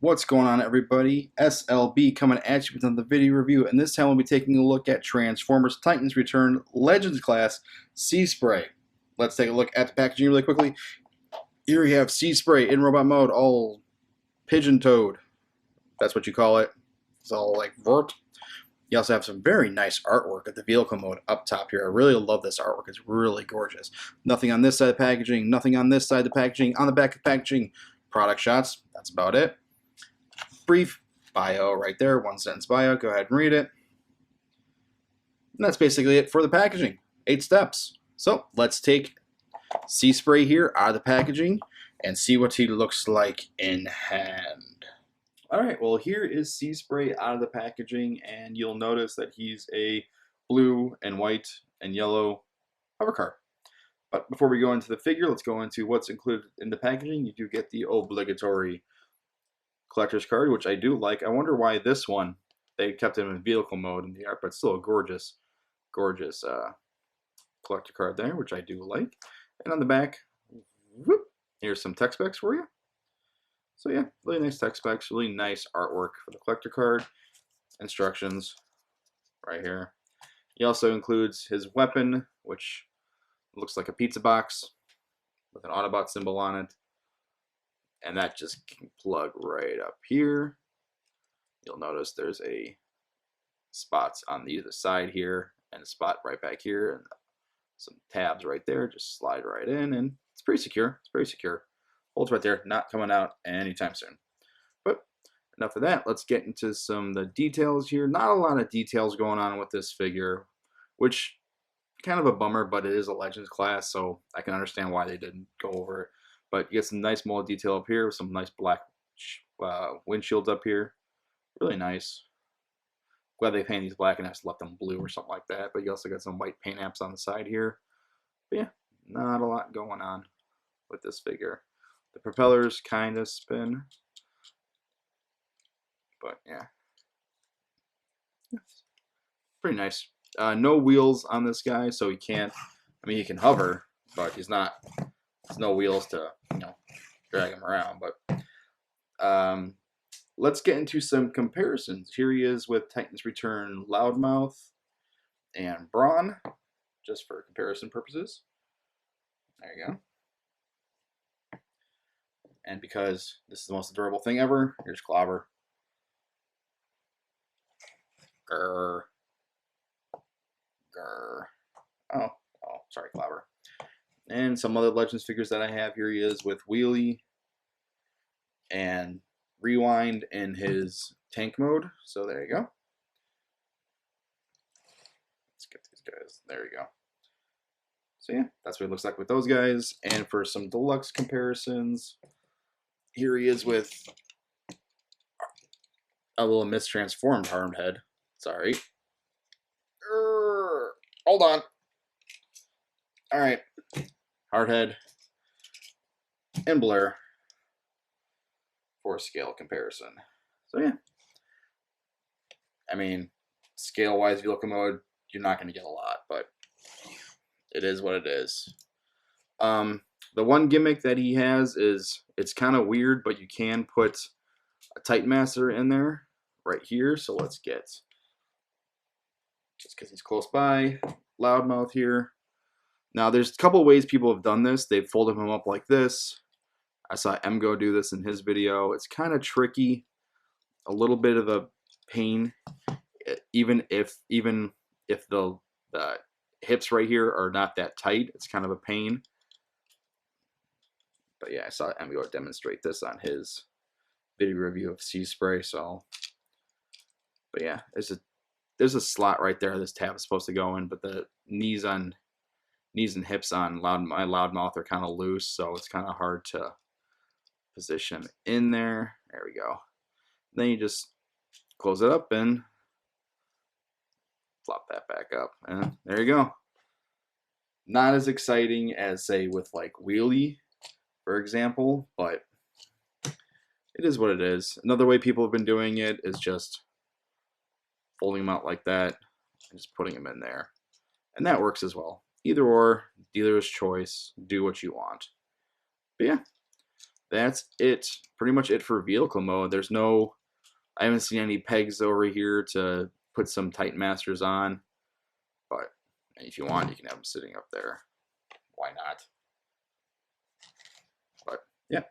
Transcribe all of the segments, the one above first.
What's going on, everybody? S.L.B coming at you with another video review, and this time we'll be taking a look at Transformers Titans Return Legends Class Seaspray. Let's take a look at the packaging really quickly. Here we have Seaspray in robot mode, all pigeon-toed. That's what you call it. It's all like vert. You also have some very nice artwork at the vehicle mode up top here. I really love this artwork. It's really gorgeous. Nothing on this side of the packaging, nothing on this side of the packaging. On the back of the packaging, product shots. That's about it. Brief bio right there, 1 sentence bio. Go ahead and read it. And that's basically it for the packaging. 8 steps. So let's take Seaspray here out of the packaging and see what he looks like in hand. Alright, well here is Seaspray out of the packaging, and you'll notice that he's a blue and white and yellow hover car. But before we go into the figure, let's go into what's included in the packaging. You do get the obligatory collector's card, which I do like. I wonder why this one they kept him in vehicle mode in the art, but still a gorgeous collector card there, which I do like. And on the back, whoop, here's some tech specs for you. So yeah, really nice tech specs, really nice artwork for the collector card. Instructions right here. He also includes his weapon, which looks like a pizza box with an Autobot symbol on it. And that just can plug right up here. You'll notice there's a spots on either side here and a spot right back here and some tabs right there. Just slide right in, and it's pretty secure. It's pretty secure. Holds right there, not coming out anytime soon. But enough of that. Let's get into some of the details here. Not a lot of details going on with this figure, which kind of a bummer, but it is a Legends class, so I can understand why they didn't go over it. But you get some nice mold detail up here with some nice black windshields up here. Really nice. Glad they painted these black and I just left them blue or something like that. But you also got some white paint apps on the side here. But yeah, not a lot going on with this figure. The propellers kind of spin. But yeah. Pretty nice. No wheels on this guy, so he can't, I mean, he can hover, but he's not, there's no wheels to, drag him around. But let's get into some comparisons. Here he is with Titans Return Loudmouth and Brawn, just for comparison purposes. There you go. And because this is the most adorable thing ever, here's Clobber. Grr. Grr. Oh, sorry, Clobber. And some other Legends figures that I have. Here he is with Wheelie and Rewind in his tank mode. So there you go. Let's get these guys. There you go. So yeah, that's what it looks like with those guys. And for some deluxe comparisons, here he is with a little mistransformed Hardhead. Sorry. Hold on. All right. Hardhead and Blair for scale comparison. So yeah. I mean, scale-wise, vehicle mode, you're not going to get a lot, but it is what it is. The one gimmick that he has is, it's kind of weird, but you can put a Titan Master in there right here. So let's get, just because he's close by, Loudmouth here. Now, there's a couple ways people have done this. They've folded him up like this. I saw MGO do this in his video. It's kind of tricky, a little bit of a pain, even if the hips right here are not that tight. It's kind of a pain. But yeah, I saw MGO demonstrate this on his video review of Seaspray. So, but yeah, there's a slot right there this tab is supposed to go in, but the knees and hips on my Loudmouth are kind of loose, so it's kind of hard to position in there. There we go. Then you just close it up and flop that back up, and there you go. Not as exciting as, say, with like Wheelie, for example, but it is what it is. Another way people have been doing it is just folding them out like that and just putting them in there, and that works as well. Either or, dealer's choice, do what you want. But yeah, that's it. Pretty much it for vehicle mode. There's no, I haven't seen any pegs over here to put some Titan Masters on, but if you want, you can have them sitting up there. Why not? But yeah,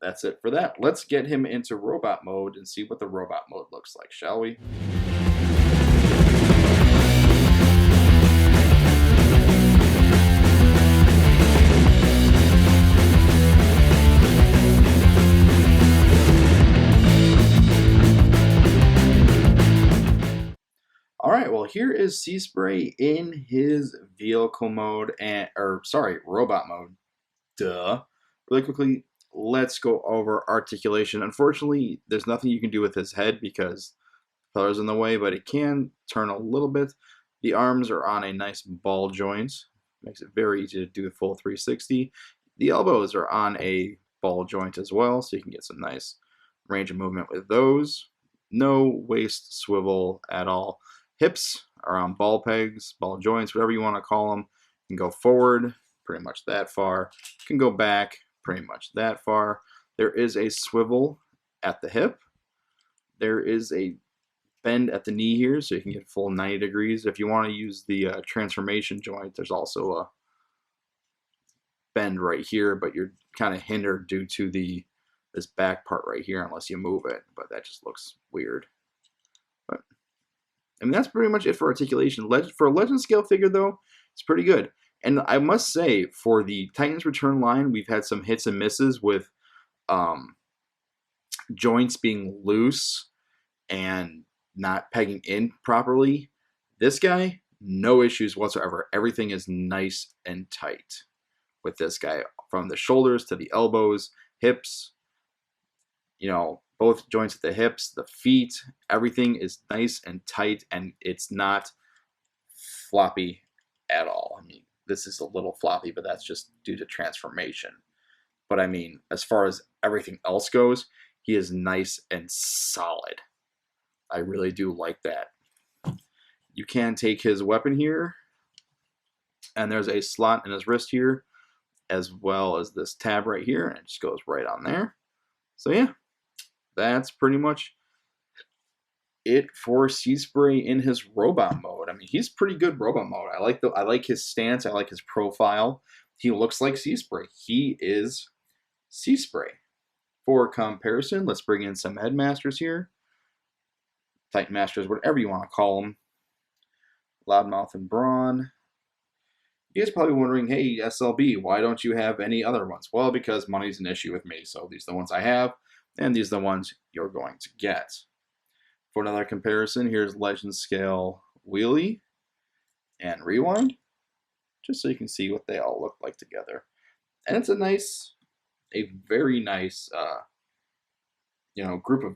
that's it for that. Let's get him into robot mode and see what the robot mode looks like, shall we? All right, well, here is Seaspray in his vehicle mode, robot mode. Duh. Really quickly, let's go over articulation. Unfortunately, there's nothing you can do with his head because the pillar's in the way, but it can turn a little bit. The arms are on a nice ball joint. Makes it very easy to do a full 360. The elbows are on a ball joint as well, so you can get some nice range of movement with those. No waist swivel at all. Hips are on ball pegs, ball joints, whatever you want to call them. You can go forward, pretty much that far. You can go back, pretty much that far. There is a swivel at the hip. There is a bend at the knee here, so you can get full 90 degrees. If you want to use the transformation joint, there's also a bend right here, but you're kind of hindered due to this back part right here unless you move it, but that just looks weird. But I mean, that's pretty much it for articulation. For a Legend scale figure, though, it's pretty good. And I must say, for the Titans Return line, we've had some hits and misses with joints being loose and not pegging in properly. This guy, no issues whatsoever. Everything is nice and tight with this guy, from the shoulders to the elbows, hips, you know, both joints at the hips, the feet, everything is nice and tight, and it's not floppy at all. I mean, this is a little floppy, but that's just due to transformation. But I mean, as far as everything else goes, he is nice and solid. I really do like that. You can take his weapon here, and there's a slot in his wrist here, as well as this tab right here, and it just goes right on there. So yeah, that's pretty much it for Seaspray in his robot mode. I mean, he's pretty good robot mode. I like his stance. I like his profile. He looks like Seaspray. He is Seaspray. For comparison, let's bring in some Headmasters here. Titan Masters, whatever you want to call them. Loudmouth and Brawn. You guys are probably wondering, hey, S.L.B, why don't you have any other ones? Well, because money's an issue with me, so these are the ones I have, and these are the ones you're going to get. For another comparison, here's Legend Scale Wheelie and Rewind, just so you can see what they all look like together. And it's a very nice, group of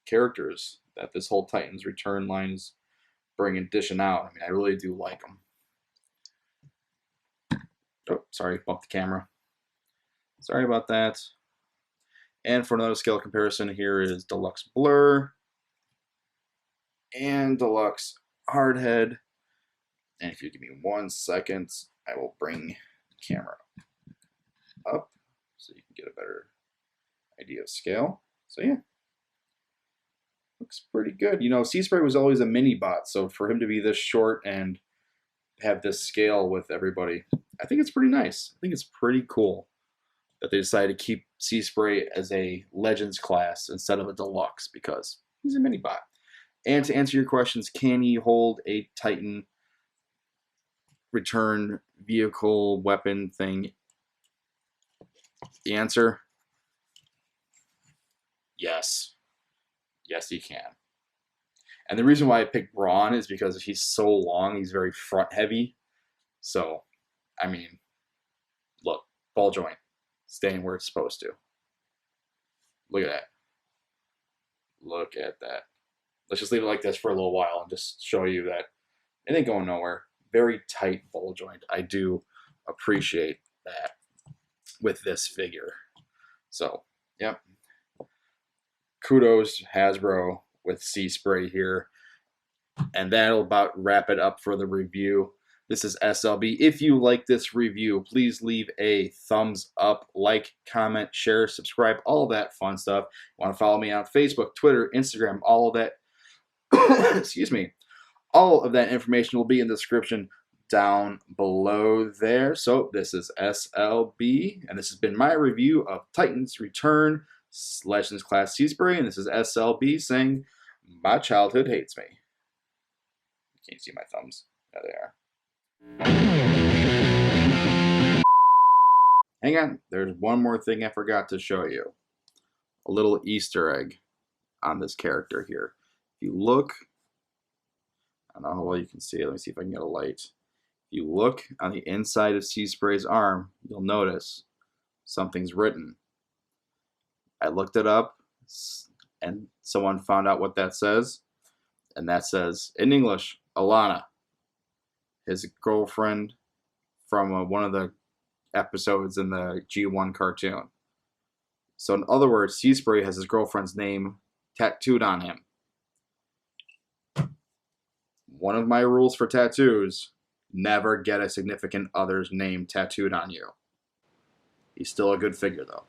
characters that this whole Titans Return line is dishing out. I mean, I really do like them. Oh, sorry, bumped the camera. Sorry about that. And for another scale comparison, here is Deluxe Blur and Deluxe Hardhead. And if you give me 1 second, I will bring the camera up so you can get a better idea of scale. So yeah, looks pretty good. You know, Seaspray was always a mini bot, so for him to be this short and have this scale with everybody, I think it's pretty nice. I think it's pretty cool that they decided to keep Seaspray as a Legends class instead of a Deluxe, because he's a mini bot. And to answer your questions, can he hold a Titan Return vehicle weapon thing? The answer, yes. Yes, he can. And the reason why I picked Brawn is because he's so long, he's very front heavy. So, I mean, look, ball joint, staying where it's supposed to. Look at that. Look at that. Let's just leave it like this for a little while and just show you that it ain't going nowhere. Very tight ball joint. I do appreciate that with this figure. So, yep. Kudos, Hasbro, with Seaspray here. And that'll about wrap it up for the review. This is S.L.B. If you like this review, please leave a thumbs up, like, comment, share, subscribe, all that fun stuff. You want to follow me on Facebook, Twitter, Instagram, all of that. Excuse me. All of that information will be in the description down below there. So this is S.L.B. and this has been my review of Titan's Return Legends Class Seaspray. And this is S.L.B. saying, my childhood hates me. You can't see my thumbs. There they are. Hang on, there's one more thing I forgot to show you. A little Easter egg on this character here. If you look, I don't know how well you can see it. Let me see if I can get a light. If you look on the inside of Seaspray's arm, you'll notice something's written. I looked it up, and someone found out what that says. And that says, in English, Alana, his girlfriend from one of the episodes in the G1 cartoon. So in other words, Seaspray has his girlfriend's name tattooed on him. One of my rules for tattoos, never get a significant other's name tattooed on you. He's still a good figure though.